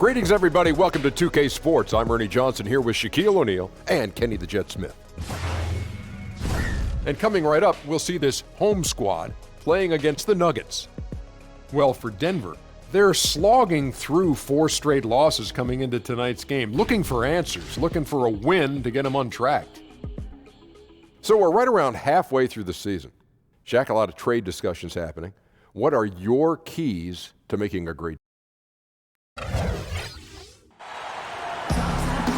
Greetings, everybody. Welcome to 2K Sports. I'm Ernie Johnson here with Shaquille O'Neal and Kenny the Jet Smith. And coming right up, we'll see this home squad playing against the Nuggets. Well, for Denver, they're slogging through 4 straight losses coming into tonight's game, looking for answers, looking for a win to get them on track. So we're right around halfway through the season. Shaq, a lot of trade discussions happening. What are your keys to making a great?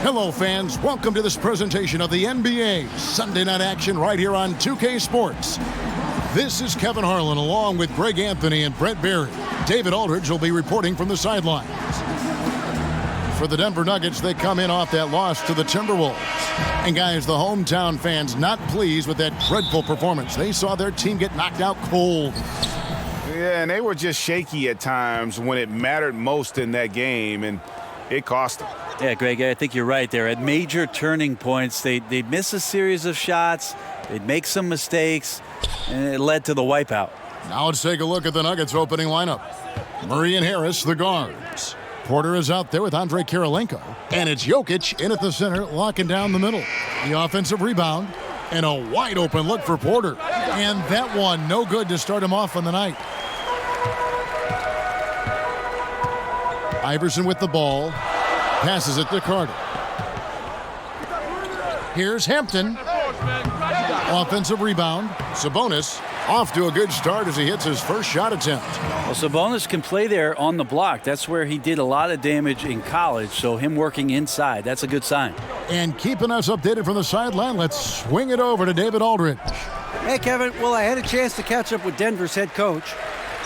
Hello, fans. Welcome to this presentation of the NBA Sunday Night Action right here on 2K Sports. This is Kevin Harlan along with Greg Anthony and Brett Berry. David Aldridge will be reporting from the sidelines. For the Denver Nuggets, they come in off that loss to the Timberwolves. And guys, the hometown fans not pleased with that dreadful performance. They saw their team get knocked out cold. Yeah, and they were just shaky at times when it mattered most in that game, and it cost them. Yeah, Greg, I think you're right there. At major turning points, they'd miss a series of shots, they'd make some mistakes, and it led to the wipeout. Now let's take a look at the Nuggets opening lineup. Murray and Harris, the guards. Porter is out there with Andrei Kirilenko. And it's Jokic in at the center, locking down the middle. The offensive rebound, and a wide open look for Porter. And that one, no good to start him off on the night. Iverson with the ball. Passes it to Carter. Here's Hampton. Offensive rebound. Sabonis off to a good start as he hits his first shot attempt. Well, Sabonis can play there on the block. That's where he did a lot of damage in college, so him working inside, that's a good sign. And keeping us updated from the sideline, let's swing it over to David Aldridge. Hey, Kevin. Well, I had a chance to catch up with Denver's head coach.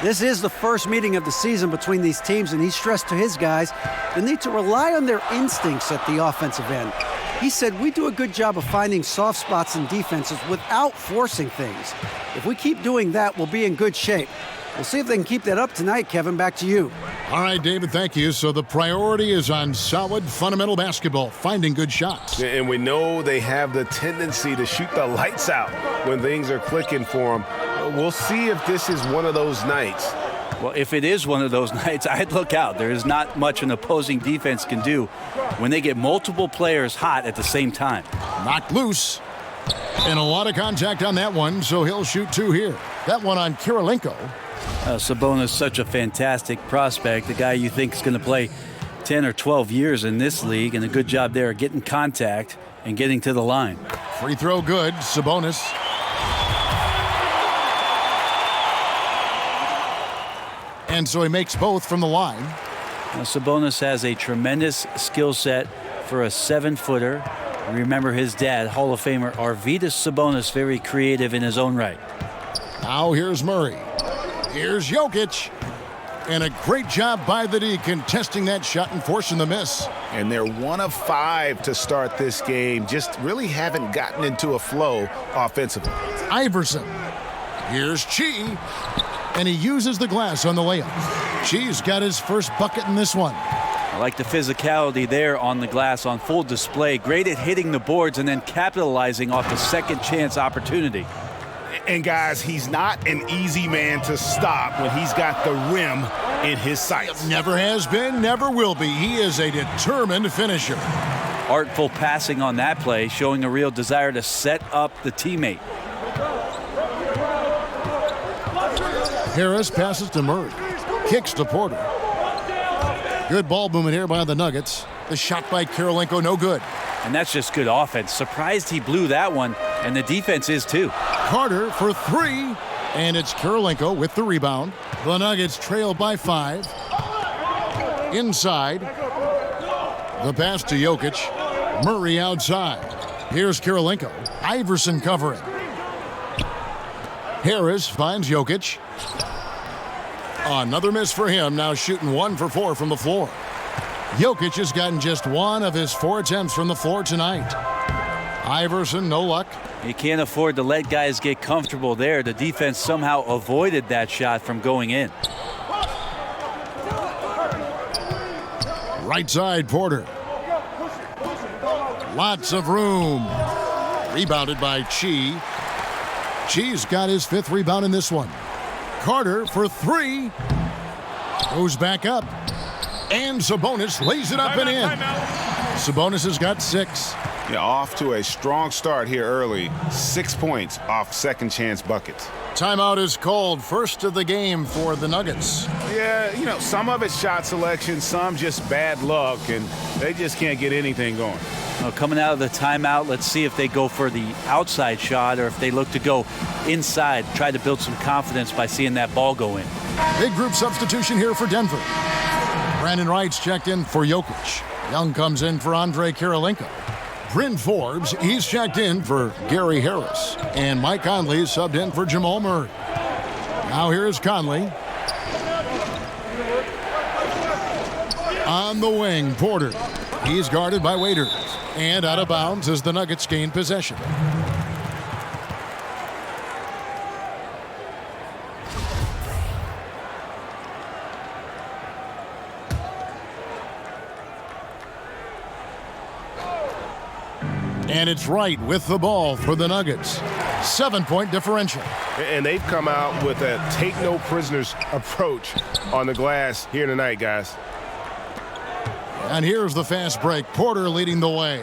This is the first meeting of the season between these teams, and he stressed to his guys the need to rely on their instincts at the offensive end. He said, we do a good job of finding soft spots in defenses without forcing things. If we keep doing that, we'll be in good shape. We'll see if they can keep that up tonight, Kevin. Back to you. All right, David, thank you. So the priority is on solid, fundamental basketball, finding good shots. And we know they have the tendency to shoot the lights out when things are clicking for them. We'll see if this is one of those nights. Well, if it is one of those nights, I'd look out. There is not much an opposing defense can do when they get multiple players hot at the same time. Knocked loose. And a lot of contact on that one, so he'll shoot 2 here. That one on Kirilenko. Sabonis, such a fantastic prospect, the guy you think is going to play 10 or 12 years in this league, and a good job there getting contact and getting to the line. Free throw good, Sabonis. And so he makes both from the line. Now, Sabonis has a tremendous skill set for a 7-footer. Remember his dad, Hall of Famer Arvydas Sabonis, very creative in his own right. Now here's Murray. Here's Jokic. And a great job by the D contesting that shot and forcing the miss. And they're 1 of 5 to start this game. Just really haven't gotten into a flow offensively. Iverson. Here's Chi. And he uses the glass on the layup. Chi's got his first bucket in this one. I like the physicality there on the glass on full display. Great at hitting the boards and then capitalizing off the second chance opportunity. And guys, he's not an easy man to stop when he's got the rim in his sights. Never has been, never will be. He is a determined finisher. Artful passing on that play, showing a real desire to set up the teammate. Harris passes to Murray. Kicks to Porter. Good ball movement here by the Nuggets. The shot by Kirilenko, no good. And that's just good offense. Surprised he blew that one, and the defense is too. Carter for 3, and it's Kirilenko with the rebound. The Nuggets trail by 5. Inside. The pass to Jokic. Murray outside. Here's Kirilenko. Iverson covering. Harris finds Jokic. Another miss for him, now shooting 1 for 4 from the floor. Jokic has gotten just 1 of his 4 attempts from the floor tonight. Iverson, no luck. You can't afford to let guys get comfortable there. The defense somehow avoided that shot from going in. Right side, Porter. Lots of room. Rebounded by Chi. Chi's got his 5th rebound in this one. Carter for 3. Goes back up. And Sabonis lays it up and in. Sabonis has got 6. Yeah, off to a strong start here early. 6 points off second chance buckets. Timeout is called. First of the game for the Nuggets. Yeah, you know, some of it's shot selection, some just bad luck, and they just can't get anything going. Well, coming out of the timeout, let's see if they go for the outside shot or if they look to go inside, try to build some confidence by seeing that ball go in. Big group substitution here for Denver. Brandon Wright's checked in for Jokic. Young comes in for Andre Kirilenko. Bryn Forbes, he's checked in for Gary Harris. And Mike Conley is subbed in for Jamal Murray. Now here's Conley. On the wing, Porter. He's guarded by Waiters. And out of bounds as the Nuggets gain possession. And it's Wright with the ball for the Nuggets. 7-point differential. And they've come out with a take-no-prisoners approach on the glass here tonight, guys. And here's the fast break. Porter leading the way.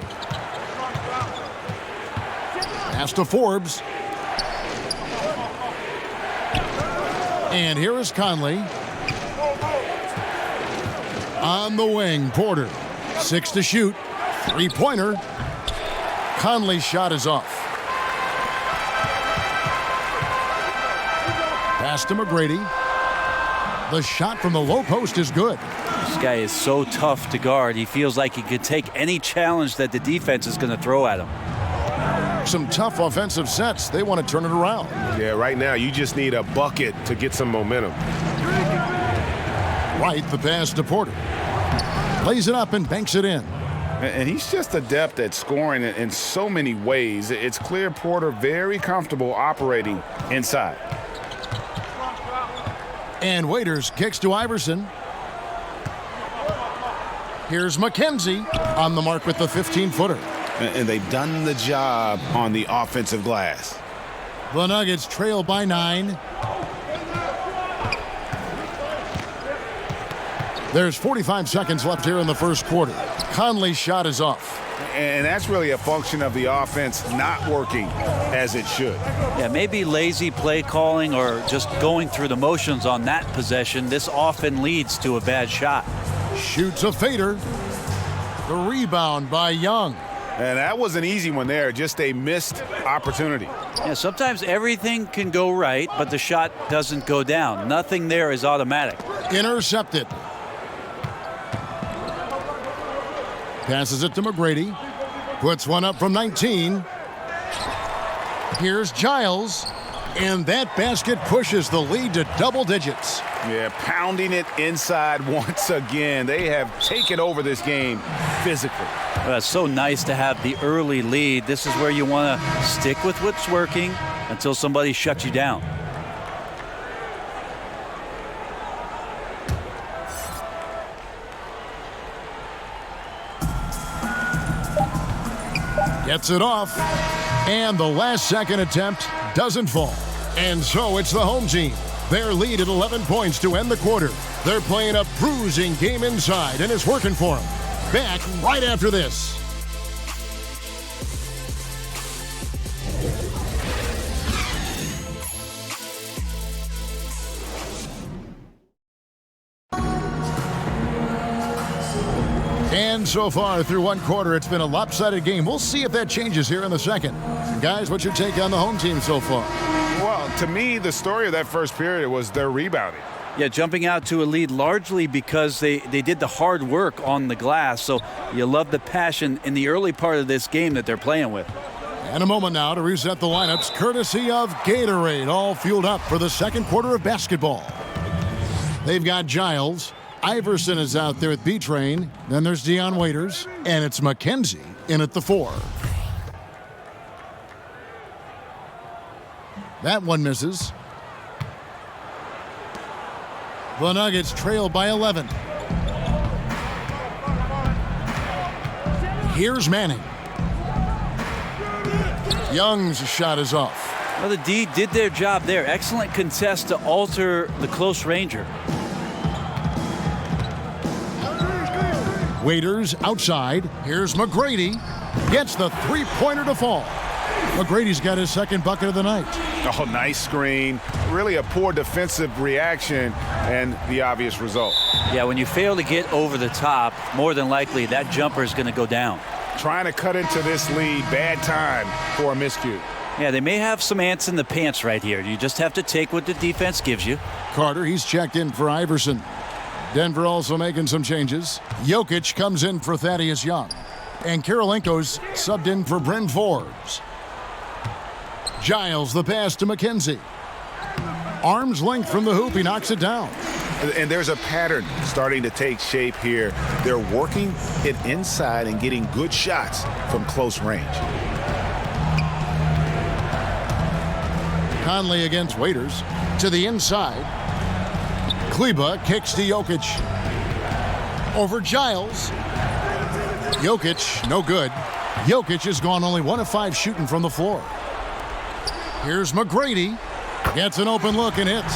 Pass to Forbes. And here is Conley. On the wing, Porter. 6 to shoot. 3-pointer. Conley's shot is off. Pass to McGrady. The shot from the low post is good. This guy is so tough to guard. He feels like he could take any challenge that the defense is going to throw at him. Some tough offensive sets. They want to turn it around. Yeah, right now you just need a bucket to get some momentum. Wright, the pass to Porter. Lays it up and banks it in. And he's just adept at scoring in so many ways. It's clear Porter very comfortable operating inside. And Waiters kicks to Iverson. Here's McKenzie on the mark with the 15-footer. And they've done the job on the offensive glass. The Nuggets trail by 9. There's 45 seconds left here in the first quarter. Conley's shot is off. And that's really a function of the offense not working as it should. Yeah, maybe lazy play calling or just going through the motions on that possession. This often leads to a bad shot. Shoots a fader. The rebound by Young. And that was an easy one there, just a missed opportunity. Yeah, sometimes everything can go right, but the shot doesn't go down. Nothing there is automatic. Intercepted. Passes it to McGrady. Puts one up from 19. Here's Giles. And that basket pushes the lead to double digits. Yeah, pounding it inside once again. They have taken over this game physically. Well, it's so nice to have the early lead. This is where you want to stick with what's working until somebody shuts you down. Gets it off. And the last second attempt doesn't fall. And so it's the home team. Their lead at 11 points to end the quarter. They're playing a bruising game inside, and it's working for them. Back right after this. And so far through one quarter, it's been a lopsided game. We'll see if that changes here in the second. Guys, what's your take on the home team so far? Well, to me, the story of that first period was their rebounding. Yeah, jumping out to a lead largely because they did the hard work on the glass. So you love the passion in the early part of this game that they're playing with. And a moment now to reset the lineups, courtesy of Gatorade, all fueled up for the second quarter of basketball. They've got Giles. Iverson is out there at B-Train. Then there's Dion Waiters. And it's McKenzie in at the 4. That one misses. The Nuggets trail by 11. Here's Manning. Young's shot is off. Well, the D did their job there. Excellent contest to alter the close ranger. Waiters outside. Here's McGrady. Gets the three-pointer to fall. McGrady's got his second bucket of the night. Oh, nice screen. Really a poor defensive reaction and the obvious result. Yeah, when you fail to get over the top, more than likely that jumper is going to go down. Trying to cut into this lead, bad time for a miscue. Yeah, they may have some ants in the pants right here. You just have to take what the defense gives you. Carter, he's checked in for Iverson. Denver also making some changes. Jokic comes in for Thaddeus Young. And Kirilenko's subbed in for Bryn Forbes. Giles the pass to McKenzie. Arm's length from the hoop, he knocks it down. And there's a pattern starting to take shape here. They're working it inside and getting good shots from close range. Conley against Waiters. To the inside. Kleba kicks to Jokic. Over Giles. Jokic, no good. Jokic has gone only 1 of 5 shooting from the floor. Here's McGrady. Gets an open look and hits.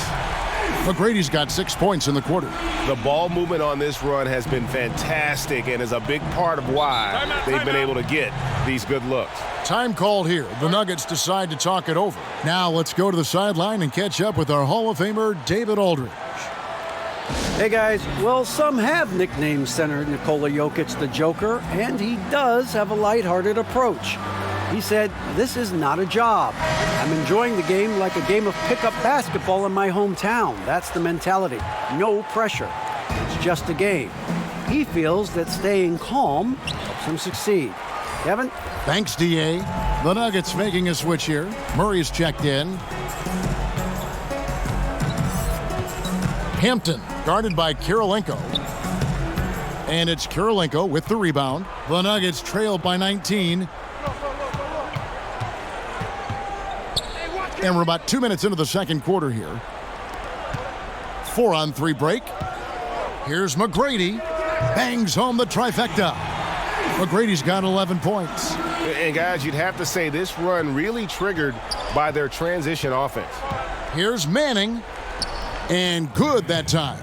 McGrady's got 6 points in the quarter. The ball movement on this run has been fantastic and is a big part of why they've been able to get these good looks. Time called here. The Nuggets decide to talk it over. Now let's go to the sideline and catch up with our Hall of Famer, David Aldridge. Hey guys, well, some have nicknamed center Nikola Jokic the Joker, and he does have a lighthearted approach. He said, "This is not a job. I'm enjoying the game like a game of pickup basketball in my hometown. That's the mentality. No pressure. It's just a game." He feels that staying calm helps him succeed. Kevin? Thanks, D.A. The Nuggets making a switch here. Murray's checked in. Hampton, guarded by Kirilenko. And it's Kirilenko with the rebound. The Nuggets trail by 19. And we're about 2 minutes into the second quarter here. 4-on-3 break. Here's McGrady. Bangs home the trifecta. McGrady's got 11 points. And guys, you'd have to say this run really triggered by their transition offense. Here's Manning. And good that time.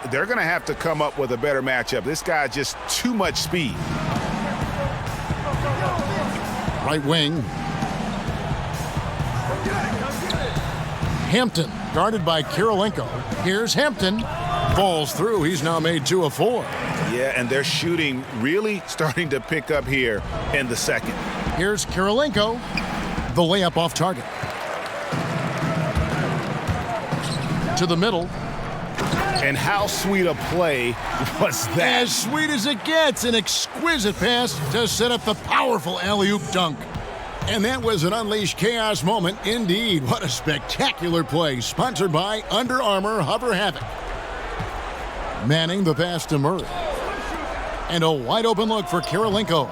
They're going to have to come up with a better matchup. This guy just too much speed. Right wing. Hampton, guarded by Kirilenko. Here's Hampton. Falls through. He's now made 2 of 4. Yeah, and their shooting really starting to pick up here in the second. Here's Kirilenko. The layup off target. To the middle. And how sweet a play was that? As sweet as it gets. An exquisite pass to set up the powerful alley-oop dunk. And that was an unleashed chaos moment indeed. What a spectacular play. Sponsored by Under Armour Hover Havoc. Manning the pass to Murray. And a wide open look for Kirilenko.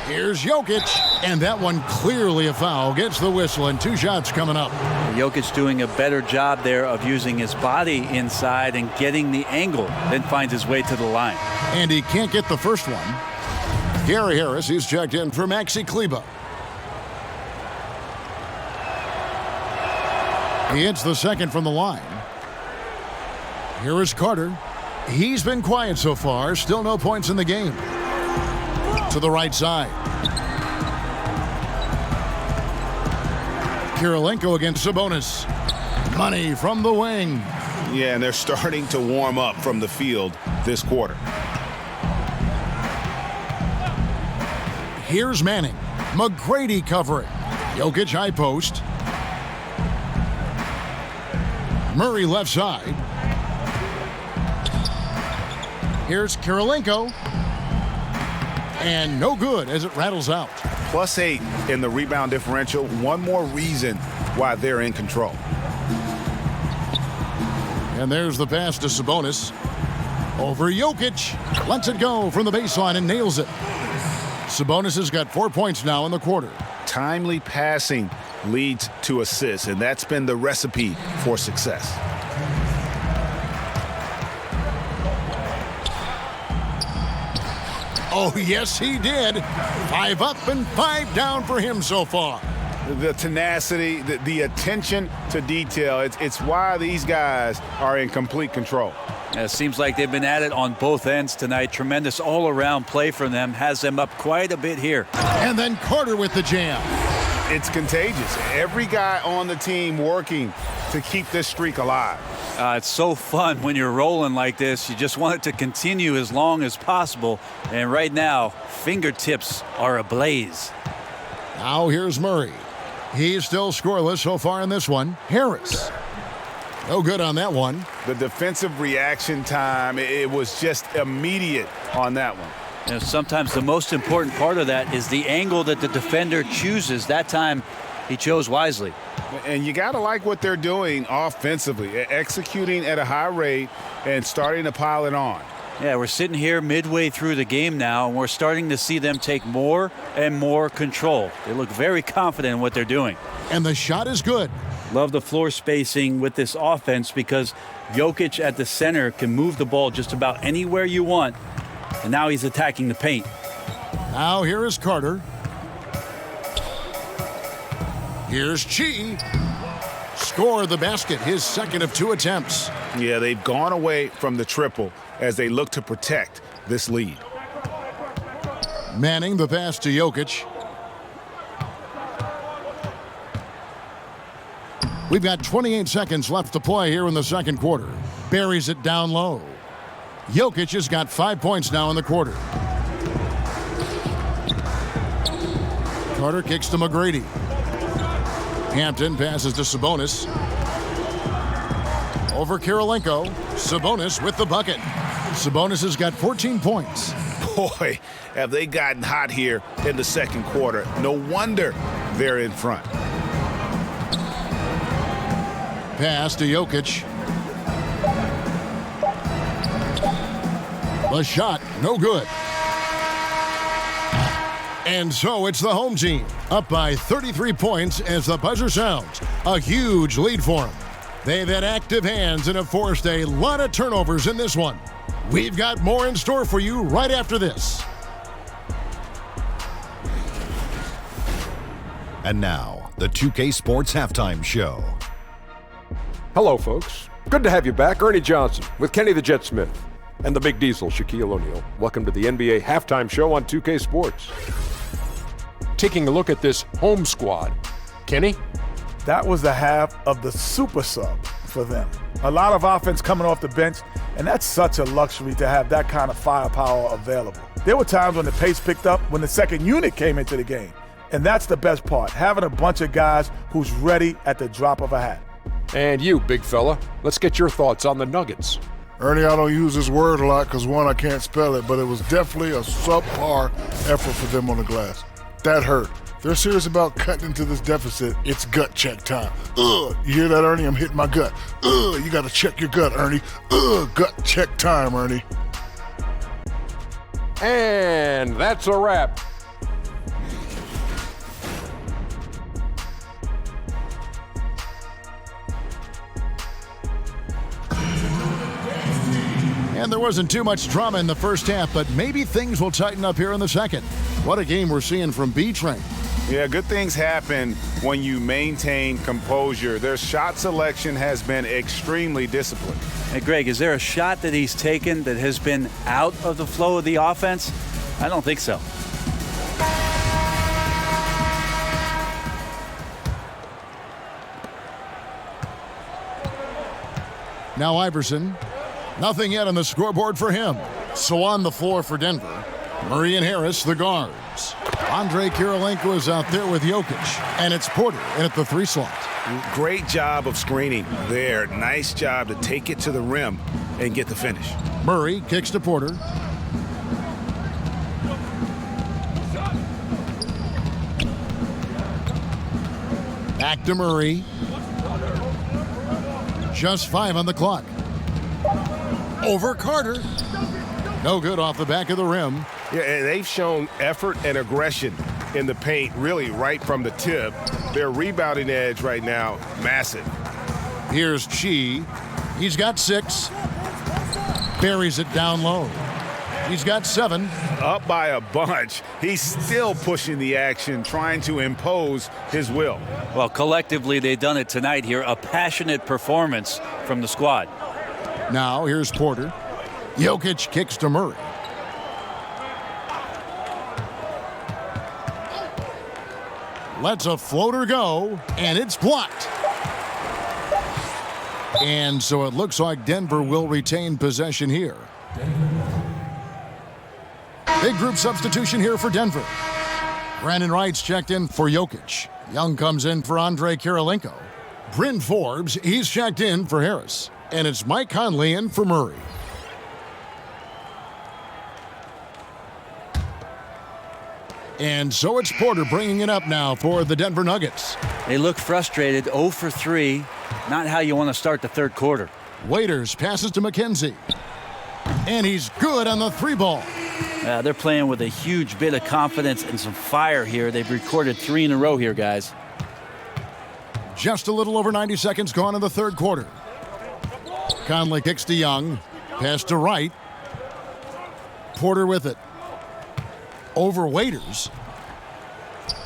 Here's Jokic. And that one clearly a foul. Gets the whistle and 2 shots coming up. Jokic doing a better job there of using his body inside and getting the angle, then finds his way to the line. And he can't get the first one. Gary Harris, he's checked in for Maxi Kleba. He hits the second from the line. Here is Carter. He's been quiet so far. Still no points in the game. To the right side. Kirilenko against Sabonis. Money from the wing. Yeah, and they're starting to warm up from the field this quarter. Here's Manning. McGrady covering. Jokic high post. Murray left side. Here's Kirilenko. And no good as it rattles out. +8 in the rebound differential. One more reason why they're in control. And there's the pass to Sabonis. Over Jokic. Lets it go from the baseline and nails it. Sabonis has got 4 points now in the quarter. Timely passing leads to assists, and that's been the recipe for success. Oh, yes, he did. 5 up and 5 down for him so far. The tenacity, the attention to detail. It's why these guys are in complete control. It seems like they've been at it on both ends tonight. Tremendous all-around play from them. Has them up quite a bit here. And then Carter with the jam. It's contagious. Every guy on the team working to keep this streak alive. It's so fun when you're rolling like this. You just want it to continue as long as possible. And right now, fingertips are ablaze. Now here's Murray. He's still scoreless so far in this one. Harris. No good on that one. The defensive reaction time, it was just immediate on that one. And sometimes the most important part of that is the angle that the defender chooses. That time, he chose wisely. And you got to like what they're doing offensively, executing at a high rate and starting to pile it on. Yeah, we're sitting here midway through the game now, and we're starting to see them take more and more control. They look very confident in what they're doing. And the shot is good. Love the floor spacing with this offense because Jokic at the center can move the ball just about anywhere you want, and now he's attacking the paint. Now here is Carter. Here's Chi. Score the basket, his second of 2 attempts. Yeah, they've gone away from the triple as they look to protect this lead. Manning the pass to Jokic. We've got 28 seconds left to play here in the second quarter. Buries it down low. Jokic has got 5 points now in the quarter. Carter kicks to McGrady. Hampton passes to Sabonis. Over Kirilenko. Sabonis with the bucket. Sabonis has got 14 points. Boy, have they gotten hot here in the second quarter. No wonder they're in front. Pass to Jokic. The shot, no good. And so it's the home team, up by 33 points as the buzzer sounds. A huge lead for them. They've had active hands and have forced a lot of turnovers in this one. We've got more in store for you right after this. And now, the 2K Sports Halftime Show. Hello, folks. Good to have you back. Ernie Johnson with Kenny the Jet Smith and the Big Diesel, Shaquille O'Neal. Welcome to the NBA Halftime Show on 2K Sports. Taking a look at this home squad. Kenny? That was the half of the super sub for them. A lot of offense coming off the bench, and that's such a luxury to have that kind of firepower available. There were times when the pace picked up when the second unit came into the game, and that's the best part, having a bunch of guys who's ready at the drop of a hat. And you, big fella, let's get your thoughts on the Nuggets. Ernie, I don't use this word a lot because, one, I can't spell it, but it was definitely a subpar effort for them on the glass. That hurt. If they're serious about cutting into this deficit, it's gut check time. You hear that, Ernie? I'm hitting my gut. You got to check your gut, Ernie. Gut check time, Ernie. And that's a wrap. And there wasn't too much drama in the first half, but maybe things will tighten up here in the second. What a game we're seeing from B-Train. Yeah, good things happen when you maintain composure. Their shot selection has been extremely disciplined. Hey, Greg, is there a shot that he's taken that has been out of the flow of the offense? I don't think so. Now Iverson. Nothing yet on the scoreboard for him. So on the floor for Denver, Murray and Harris, the guards. Andre Kirilenko is out there with Jokic, and it's Porter in at the 3 slot. Great job of screening there. Nice job to take it to the rim and get the finish. Murray kicks to Porter. Back to Murray. Just 5 on the clock. Over Carter. No good off the back of the rim. Yeah, and they've shown effort and aggression in the paint, really right from the tip. Their rebounding edge right now, massive. Here's Chi. He's got 6. Buries it down low. He's got 7. Up by a bunch. He's still pushing the action, trying to impose his will. Well, collectively, they've done it tonight here. A passionate performance from the squad. Now here's Porter. Jokic kicks to Murray. Lets a floater go, and it's blocked. And so it looks like Denver will retain possession here. Big group substitution here for Denver. Brandon Wright's checked in for Jokic. Young comes in for Andre Kirilenko. Bryn Forbes, he's checked in for Harris. And it's Mike Conley in for Murray. And so it's Porter bringing it up now for the Denver Nuggets. They look frustrated, 0 for 3. Not how you want to start the third quarter. Waiters passes to McKenzie. And he's good on the 3 ball. They're playing with a huge bit of confidence and some fire here. They've recorded 3 in a row here, guys. Just a little over 90 seconds gone in the third quarter. Conley kicks to Young. Pass to Wright. Porter with it. Over Waiters.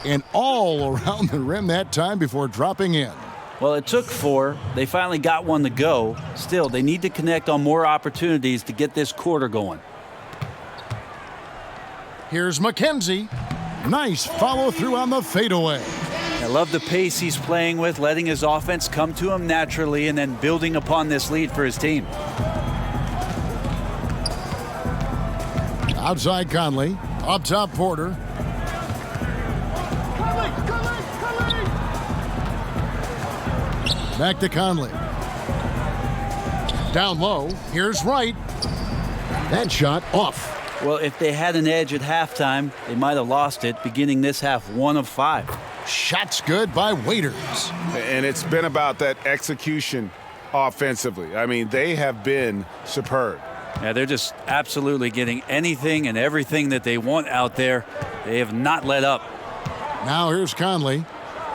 And all around the rim that time before dropping in. Well, it took 4. They finally got one to go. Still, they need to connect on more opportunities to get this quarter going. Here's McKenzie. Nice follow through on the fadeaway. I love the pace he's playing with, letting his offense come to him naturally and then building upon this lead for his team. Outside Conley. Up top Porter. Back to Conley. Down low. Here's Wright. That shot off. Well, if they had an edge at halftime, they might have lost it, beginning this half 1 of 5. Shots good by Waiters. And it's been about that execution offensively. I mean, they have been superb. Yeah, they're just absolutely getting anything and everything that they want out there. They have not let up. Now here's Conley.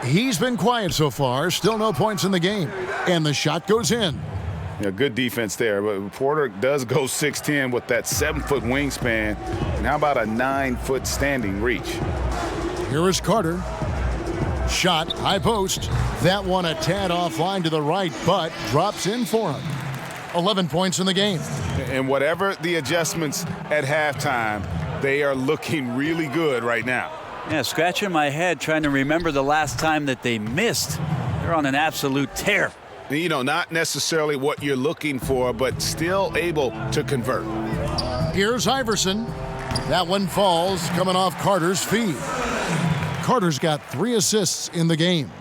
He's been quiet so far. Still no points in the game. And the shot goes in. Yeah, good defense there. But Porter does go 6'10" with that 7-foot wingspan. And how about a 9-foot standing reach? Here is Carter. Shot, high post. That one a tad offline to the right, but drops in for him. 11 points in the game. And whatever the adjustments at halftime, they are looking really good right now. Yeah, scratching my head trying to remember the last time that they missed. They're on an absolute tear. You know, not necessarily what you're looking for, but still able to convert. Here's Iverson. That one falls coming off Carter's feed. Carter's got 3 assists in the game.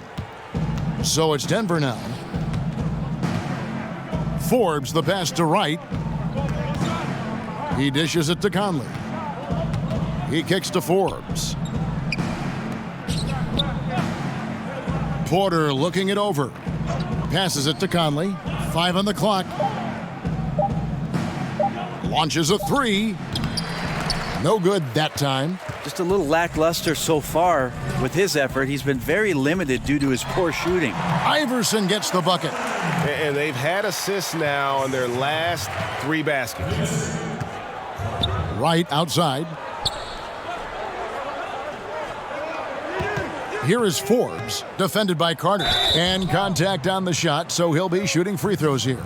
So it's Denver now. Forbes the pass to Wright. He dishes it to Conley. He kicks to Forbes. Porter looking it over. Passes it to Conley. 5 on the clock. Launches a 3. No good that time. Just a little lackluster so far with his effort. He's been very limited due to his poor shooting. Iverson gets the bucket. And they've had assists now in their last 3 baskets. Right outside. Here is Forbes, defended by Carter. And contact on the shot, so he'll be shooting free throws here.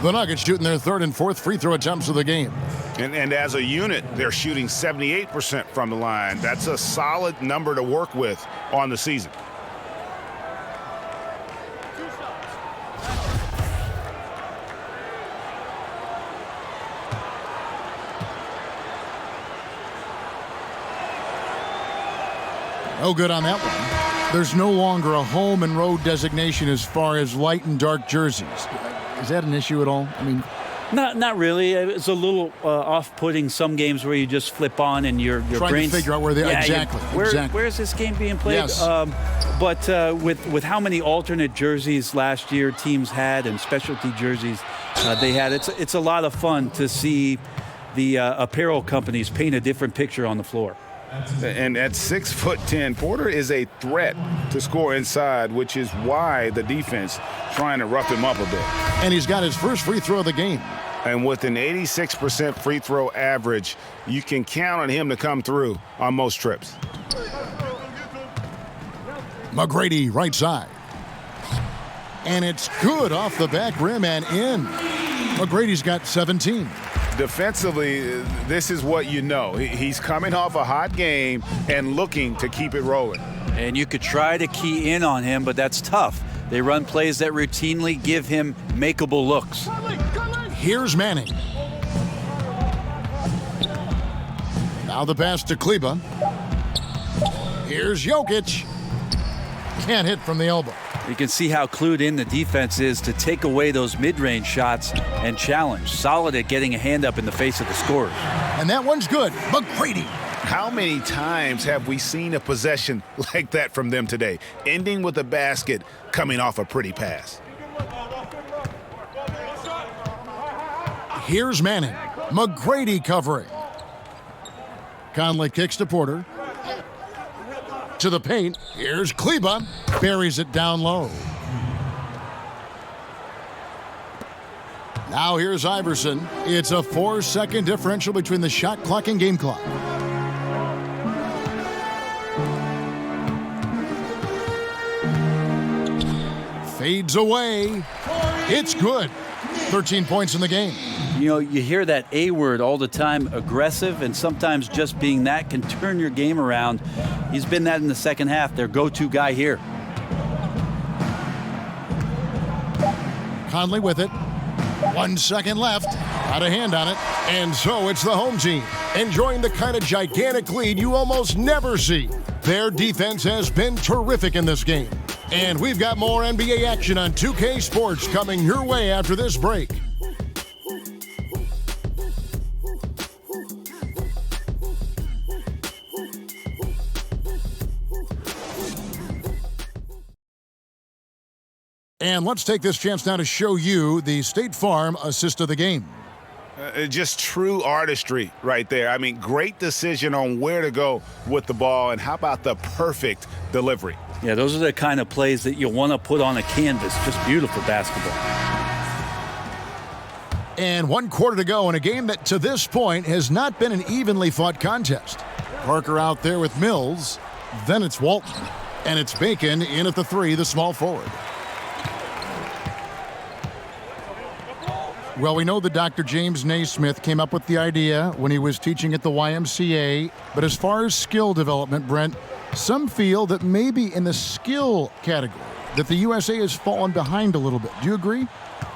The Nuggets shooting their 3rd and 4th free throw attempts of the game. And as a unit, they're shooting 78% from the line. That's a solid number to work with on the season. No good on that one. There's no longer a home and road designation as far as light and dark jerseys. Is that an issue at all? I mean, Not really. It's a little off-putting some games where you just flip on and your trying brain's to figure out where they are. Exactly. Where is this game being played? Yes. But with how many alternate jerseys last year teams had and specialty jerseys they had, it's a lot of fun to see the apparel companies paint a different picture on the floor. And at 6'10", Porter is a threat to score inside, which is why the defense trying to rough him up a bit. And he's got his first free throw of the game. And with an 86% free throw average, you can count on him to come through on most trips. McGrady right side. And it's good off the back rim and in. McGrady's got 17. Defensively, this is what you know. He's coming off a hot game and looking to keep it rolling. And you could try to key in on him, but that's tough. They run plays that routinely give him makeable looks. Here's Manning. Now the pass to Kleba. Here's Jokic. Can't hit from the elbow. You can see how clued in the defense is to take away those mid-range shots and challenge. Solid at getting a hand up in the face of the scorers. And that one's good. McGrady. How many times have we seen a possession like that from them today, ending with a basket coming off a pretty pass? Here's Manning. McGrady covering. Conley kicks to Porter. To the paint. Here's Kleba. Buries it down low. Now here's Iverson. It's a 4-second differential between the shot clock and game clock. Fades away. It's good. 13 points in the game. You know, you hear that A word all the time, aggressive, and sometimes just being that can turn your game around. He's been that in the second half, their go-to guy here. Conley with it. 1 second left. Got a hand on it. And so it's the home team, enjoying the kind of gigantic lead you almost never see. Their defense has been terrific in this game. And we've got more NBA action on 2K Sports coming your way after this break. And let's take this chance now to show you the State Farm assist of the game. Just true artistry right there. I mean, great decision on where to go with the ball, and how about the perfect delivery? Yeah, those are the kind of plays that you want to put on a canvas. Just beautiful basketball. And 1 quarter to go in a game that to this point has not been an evenly fought contest. Parker out there with Mills. Then it's Walton. And it's Bacon in at the 3, the small forward. Well, we know that Dr. James Naismith came up with the idea when he was teaching at the YMCA. But as far as skill development, Brent, some feel that maybe in the skill category that the USA has fallen behind a little bit. Do you agree?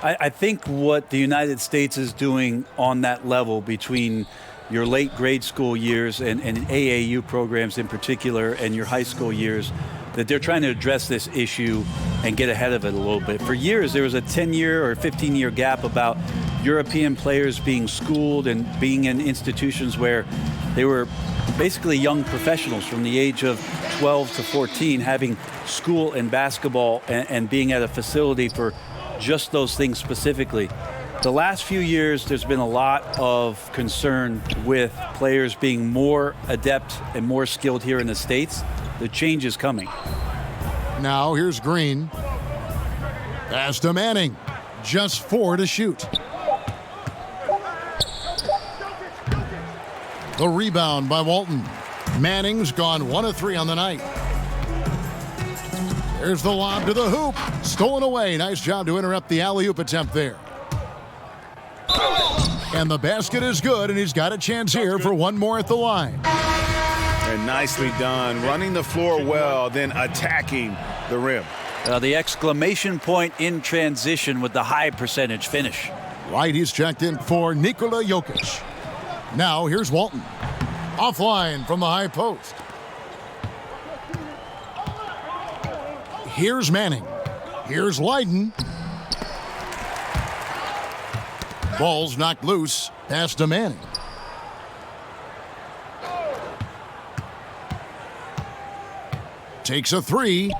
I think what the United States is doing on that level between your late grade school years and AAU programs in particular and your high school years, that they're trying to address this issue and get ahead of it a little bit. For years, there was a 10-year or 15-year gap about European players being schooled and being in institutions where they were basically young professionals from the age of 12 to 14 having school and basketball and being at a facility for just those things specifically. The last few years, there's been a lot of concern with players being more adept and more skilled here in the States. The change is coming. Now here's Green. Pass to Manning. Just 4 to shoot. The rebound by Walton. Manning's gone 1 of 3 on the night. There's the lob to the hoop. Stolen away. Nice job to interrupt the alley-oop attempt there. And the basket is good, and he's got a chance here for one more at the line. And nicely done. Running the floor well, then attacking the rim. The exclamation point in transition with the high percentage finish. Right, he's checked in for Nikola Jokic. Now here's Walton. Offline from the high post. Here's Manning. Here's Leiden. Ball's knocked loose. Pass to Manning. Takes a 3.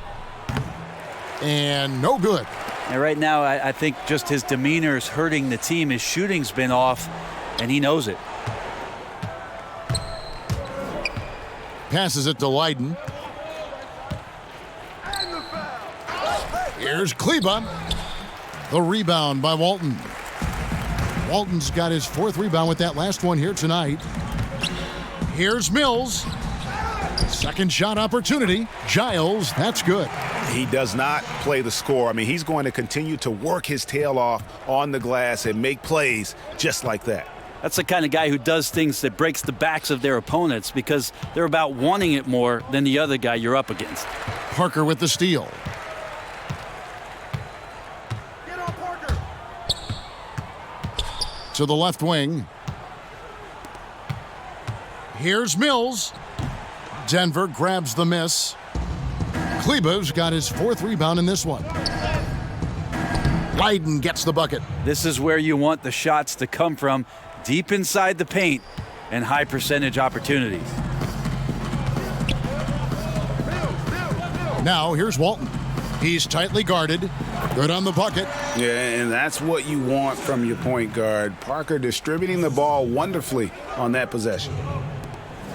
And no good. And right now, I think just his demeanor is hurting the team. His shooting's been off, and he knows it. Passes it to Leiden. Here's Kleba. The rebound by Walton. Walton's got his 4th rebound with that last one here tonight. Here's Mills. Second shot opportunity. Giles, that's good. He does not play the score. I mean, he's going to continue to work his tail off on the glass and make plays just like that. That's the kind of guy who does things that breaks the backs of their opponents because they're about wanting it more than the other guy you're up against. Parker with the steal. To the left wing. Here's Mills. Denver grabs the miss. Kleba's got his 4th rebound in this one. Leiden gets the bucket. This is where you want the shots to come from, deep inside the paint and high percentage opportunities. Now here's Walton. He's tightly guarded. Good on the bucket. Yeah, and that's what you want from your point guard. Parker distributing the ball wonderfully on that possession.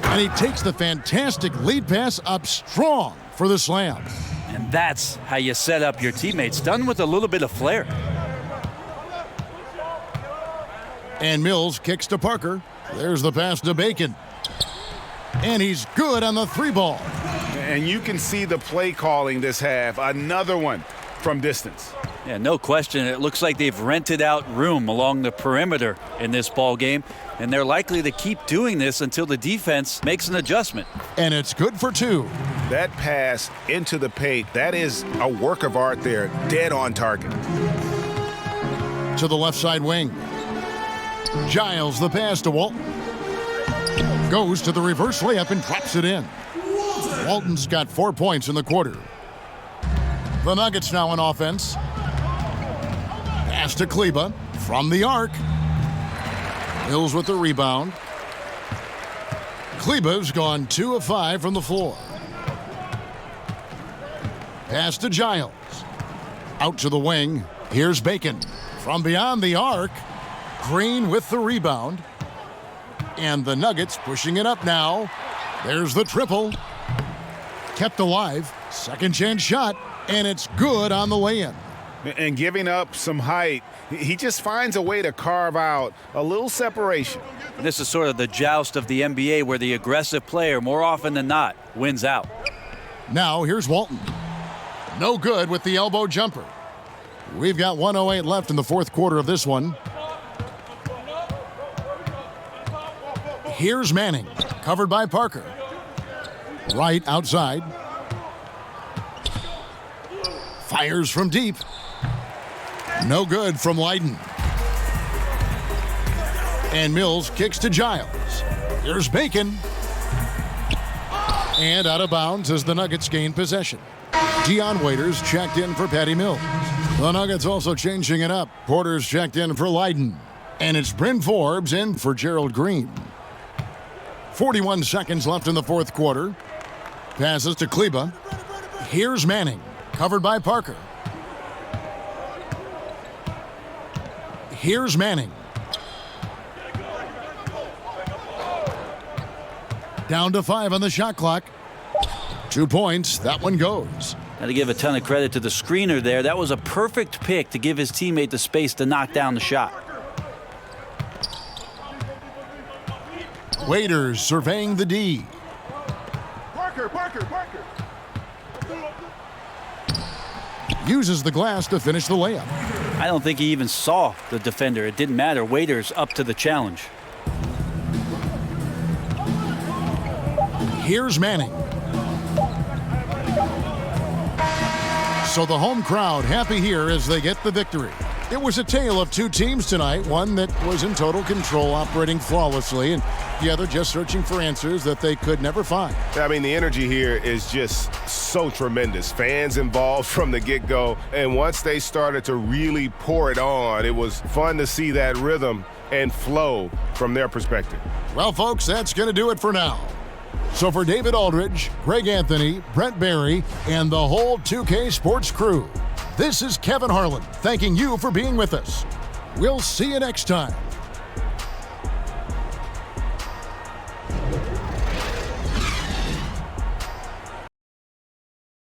And he takes the fantastic lead pass up strong for the slam. And that's how you set up your teammates, done with a little bit of flair. And Mills kicks to Parker. There's the pass to Bacon. And he's good on the 3-ball. And you can see the play calling this half. Another one from distance. Yeah, no question. It looks like they've rented out room along the perimeter in this ball game, and they're likely to keep doing this until the defense makes an adjustment. And it's good for 2. That pass into the paint, that is a work of art there, dead on target. To the left side wing. Giles the pass to Walton. Goes to the reverse layup and drops it in. Walton's got 4 points in the quarter. The Nuggets now on offense. Pass to Kleba from the arc. Mills with the rebound. Kleba's gone 2 of 5 from the floor. Pass to Giles. Out to the wing. Here's Bacon. From beyond the arc. Green with the rebound. And the Nuggets pushing it up now. There's the triple. Kept alive. Second chance shot. And it's good on the way-in. And giving up some height, he just finds a way to carve out a little separation. This is sort of the joust of the NBA where the aggressive player, more often than not, wins out. Now here's Walton. No good with the elbow jumper. We've got 1:08 left in the 4th quarter of this one. Here's Manning, covered by Parker. Right outside. Fires from deep. No good from Leiden. And Mills kicks to Giles. Here's Bacon. And out of bounds as the Nuggets gain possession. Dion Waiters checked in for Patty Mills. The Nuggets also changing it up. Porter's checked in for Leiden. And it's Bryn Forbes in for Gerald Green. 41 seconds left in the 4th quarter. Passes to Kleba. Here's Manning, covered by Parker. Here's Manning. Down to 5 on the shot clock. 2 points. That one goes. Got to give a ton of credit to the screener there. That was a perfect pick to give his teammate the space to knock down the shot. Waiters surveying the D. Parker. Uses the glass to finish the layup. I don't think he even saw the defender. It didn't matter. Waiters up to the challenge. Here's Manning. So the home crowd happy here as they get the victory. It was a tale of 2 teams tonight, one that was in total control, operating flawlessly, and the other just searching for answers that they could never find. I mean, the energy here is just so tremendous. Fans involved from the get-go, and once they started to really pour it on, it was fun to see that rhythm and flow from their perspective. Well, folks, that's going to do it for now. So for David Aldridge, Greg Anthony, Brent Barry, and the whole 2K Sports crew, this is Kevin Harlan thanking you for being with us. We'll see you next time.